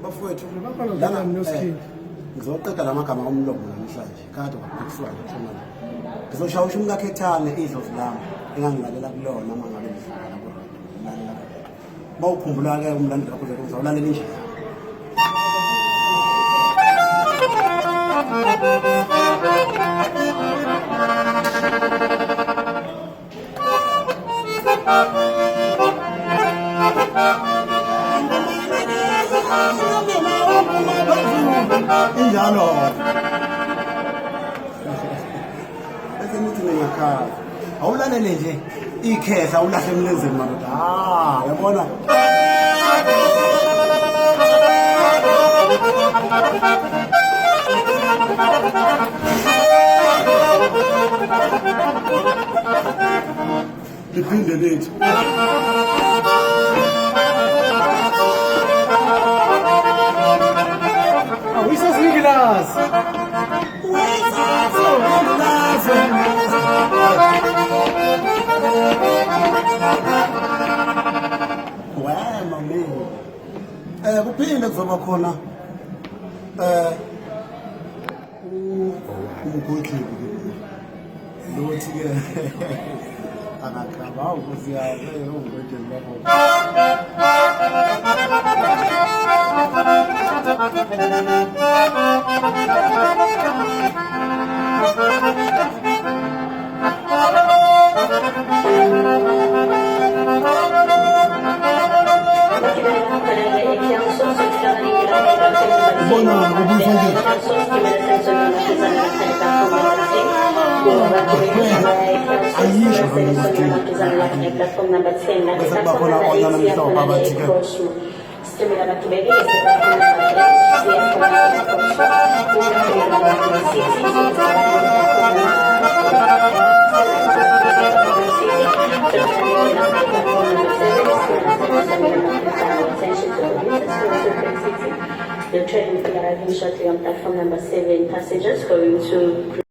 bafowethu Babalozana noSkin. ngizoqeda lamagama omlomo namhlanje kade kwaphikiswa nje khona ngizoshawusha umkakhethane idlozi lami engangilalela kulona uma ngabe ngifika lapho lalela bawukhumbula ke umlando wakho nje uzawulalela nje injalo bese nithi ngiyakhala awulalele nje ikhehla ulahle emlenzeni madoda yabona liphinde lethu Wisas Nicolas. mami kuphinde kuzoba khona umgudlibi lothi ke akakhaba ukusiyaze umgudlibi lapho The train will be arriving shortly on platform number 7. Passengers going to